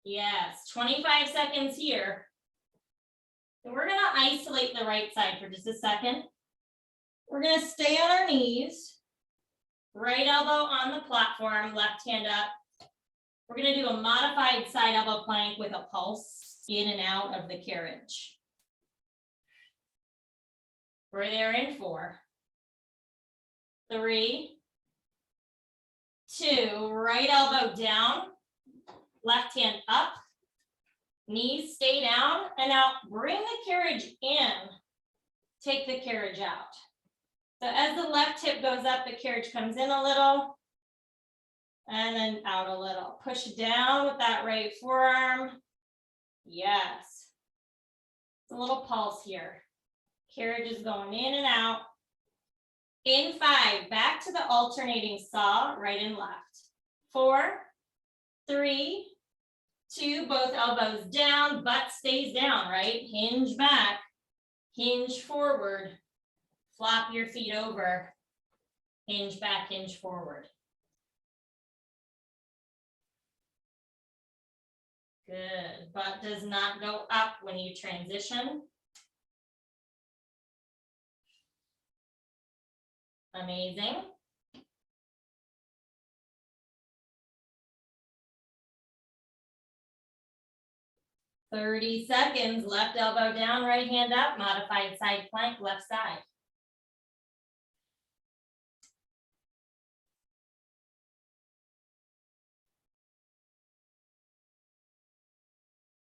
Yes, 25 seconds here. And we're gonna isolate the right side for just a second. We're gonna stay on our knees, right elbow on the platform, left hand up. We're gonna do a modified side elbow plank with a pulse in and out of the carriage. We're there in 4, 3, 2, right elbow down, left hand up, knees stay down, and now bring the carriage in, take the carriage out. So as the left hip goes up, the carriage comes in a little, and then out a little. Push down with that right forearm. Yes. It's a little pulse here. Carriage is going in and out. In 5, back to the alternating saw, right and left. 4, 3, 2, both elbows down, butt stays down, right? Hinge back, hinge forward, flop your feet over, hinge back, hinge forward. Good, butt does not go up when you transition. Amazing. "30 seconds, left elbow down, right hand up, modified side plank, left side.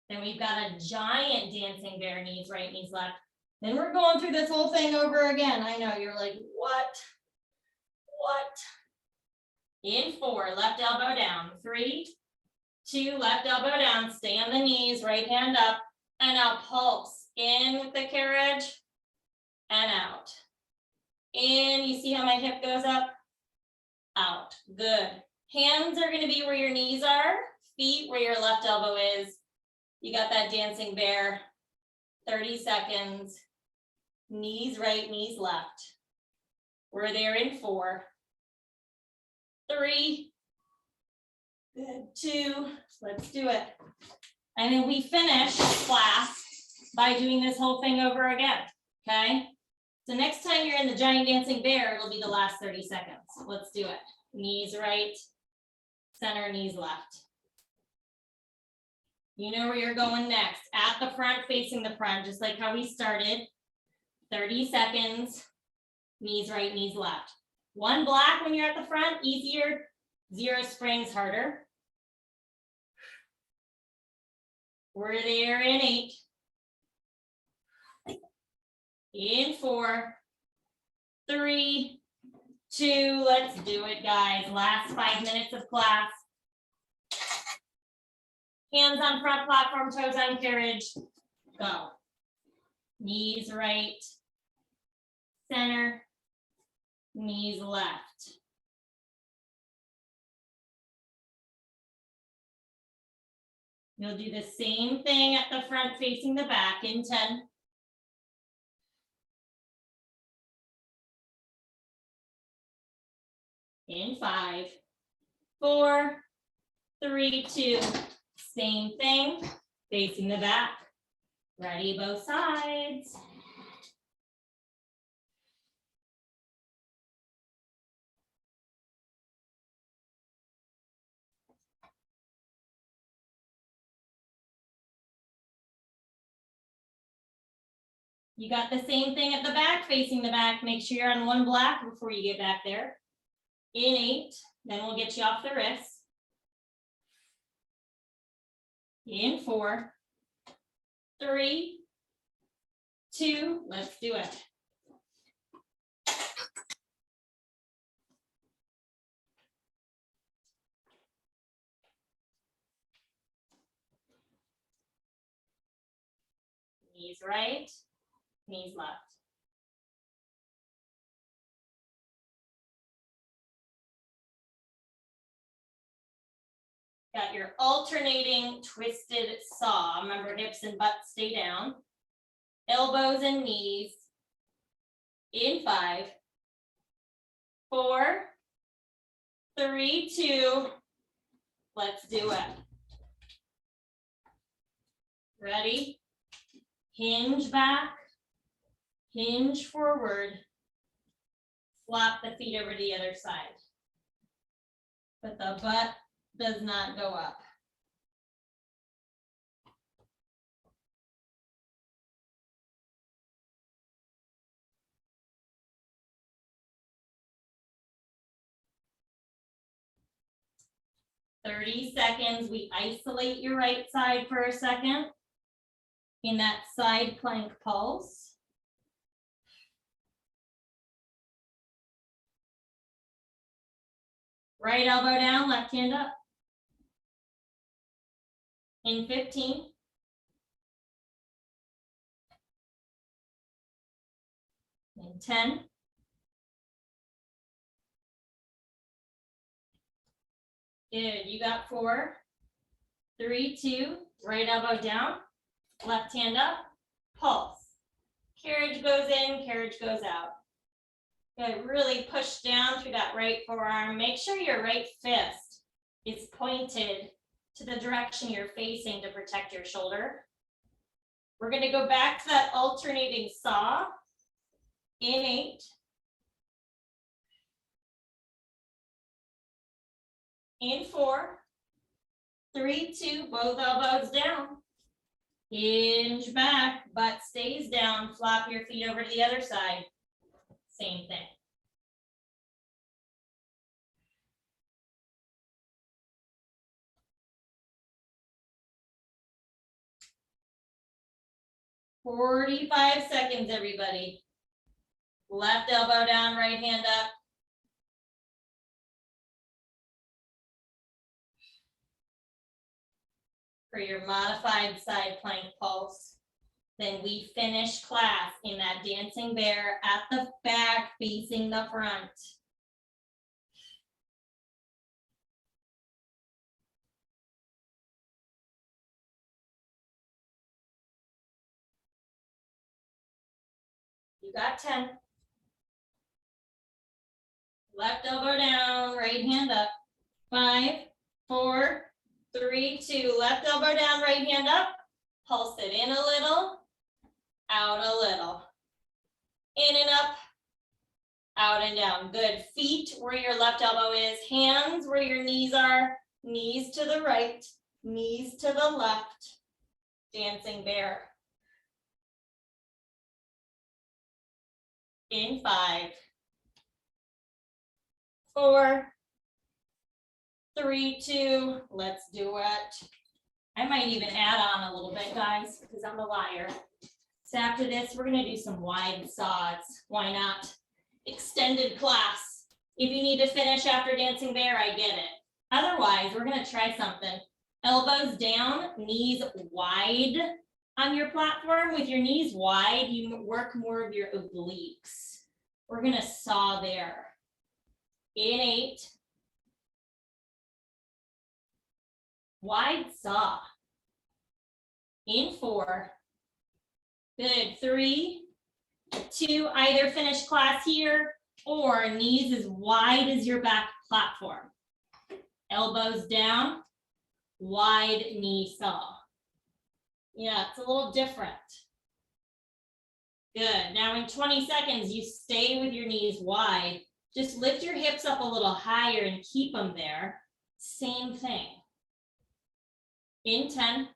Then we've got a giant dancing bear, knees right, knees left. Then we're going through this whole thing over again. I know, you're like, what? In 4, left elbow down, 3, 2, left elbow down, stay on the knees, right hand up, and now pulse in with the carriage and out. In, you see how my hip goes up? Out, good. Hands are gonna be where your knees are, feet where your left elbow is. You got that dancing bear, 30 seconds, knees right, knees left. We're there in 4, 3, good, 2, let's do it. And then we finish class by doing this whole thing over again, okay? So next time you're in the giant dancing bear, it'll be the last 30 seconds. Let's do it. Knees right, center, knees left. You know where you're going next. At the front, facing the front, just like how we started. 30 seconds, knees right, knees left. 1 black when you're at the front, easier. 0 springs, harder. We're there in 8. In 4, 3, 2, let's do it, guys. Last 5 minutes of class. Hands on front platform, toes on carriage. Go. Knees right, center, knees left. You'll do the same thing at the front facing the back in 10. In 5, 4, 3, 2, same thing, facing the back. Ready, both sides. You got the same thing at the back, facing the back. Make sure you're on one block before you get back there. In 8, then we'll get you off the wrists. In 4, 3, 2, let's do it. Knees right, knees left. Got your alternating twisted saw. Remember, hips and butt stay down. Elbows and knees. In 5, 4, 3, 2. Let's do it. Ready? Hinge back, hinge forward, flop the feet over to the other side. But the butt does not go up. "30 seconds, we isolate your right side for a second in that side plank pulse. Right elbow down, left hand up. In 15. In 10. Good, you got 4, 3, 2, right elbow down, left hand up, pulse. Carriage goes in, carriage goes out. Good, really push down through that right forearm. Make sure your right fist is pointed to the direction you're facing to protect your shoulder. We're gonna go back to that alternating saw. In 8. In 4, 3, 2, both elbows down. Hinge back, butt stays down, flop your feet over to the other side. Same thing. "45 seconds, everybody. Left elbow down, right hand up. For your modified side plank pulse. Then we finish class in that dancing bear at the back facing the front. You got 10. Left elbow down, right hand up. 5, 4, 3, 2. Left elbow down, right hand up. Pulse it in a little, out a little. In and up, out and down. Good. Feet where your left elbow is, hands where your knees are, knees to the right, knees to the left. Dancing bear. In 5, 4, 3, 2, let's do it. I might even add on a little bit, guys, because I'm a liar. So after this, we're gonna do some wide saws. Why not? Extended class. If you need to finish after dancing bear, I get it. Otherwise, we're gonna try something. Elbows down, knees wide on your platform. With your knees wide, you work more of your obliques. We're gonna saw there. In 8. Wide saw. In 4. Good. 3, 2, either finish class here or knees as wide as your back platform. Elbows down, wide knee saw. Yeah, it's a little different. Good. Now in 20 seconds, you stay with your knees wide. Just lift your hips up a little higher and keep them there. Same thing. In 10.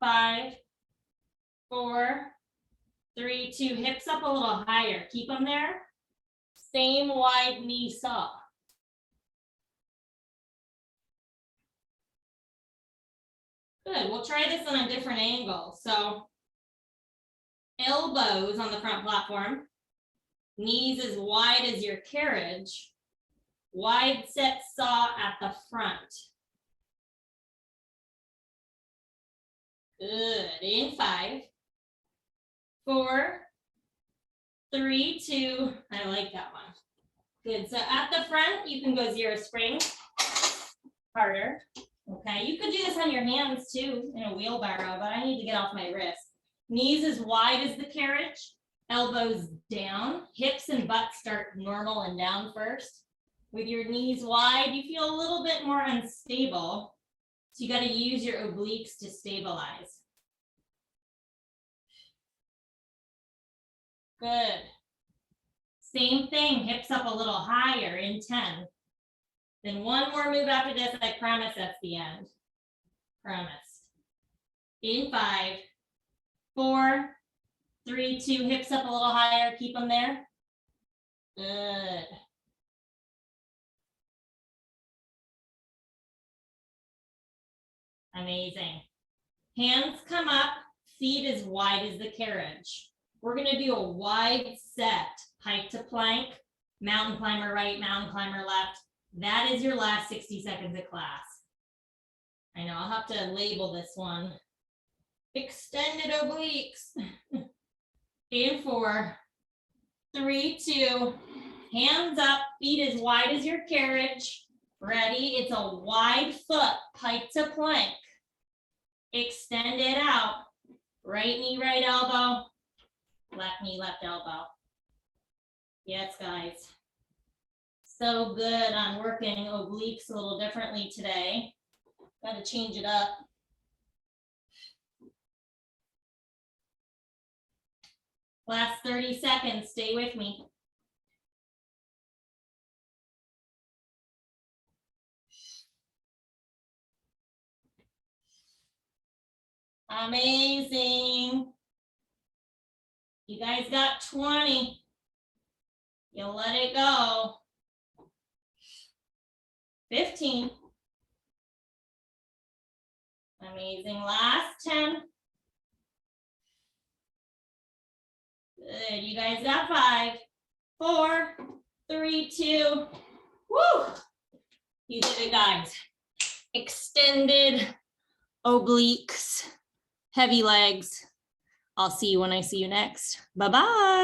5, 4, 3, 2, hips up a little higher. Keep them there. Same wide knee saw. Good, we'll try this on a different angle. So elbows on the front platform, knees as wide as your carriage, wide set saw at the front. Good, in 5, 4, 3, 2, I like that one. Good, so at the front, you can go 0 spring, harder. Okay, you could do this on your hands too, in a wheelbarrow, but I need to get off my wrist. Knees as wide as the carriage, elbows down, hips and butt start normal and down first. With your knees wide, you feel a little bit more unstable. So you got to use your obliques to stabilize. Good. Same thing, hips up a little higher in 10. Then one more move after this, I promise that's the end. Promise. In 5, 4, 3, 2, hips up a little higher, keep them there. Good. Amazing. Hands come up, feet as wide as the carriage. We're gonna do a wide set, pike to plank, mountain climber right, mountain climber left. That is your last 60 seconds of class. I know, I'll have to label this one. Extended obliques. In 4, 3, 2, hands up, feet as wide as your carriage. Ready? It's a wide foot, pike to plank. Extend it out. Right knee, right elbow. Left knee, left elbow. Yes, guys. So good on working obliques a little differently today. Got to change it up. Last 30 seconds, stay with me. Amazing. You guys got 20. You'll let it go. 15. Amazing. Last 10. Good. You guys got 5, 4, 3, 2. Woo! You did it, guys. Extended obliques, heavy legs. I'll see you when I see you next. Bye-bye.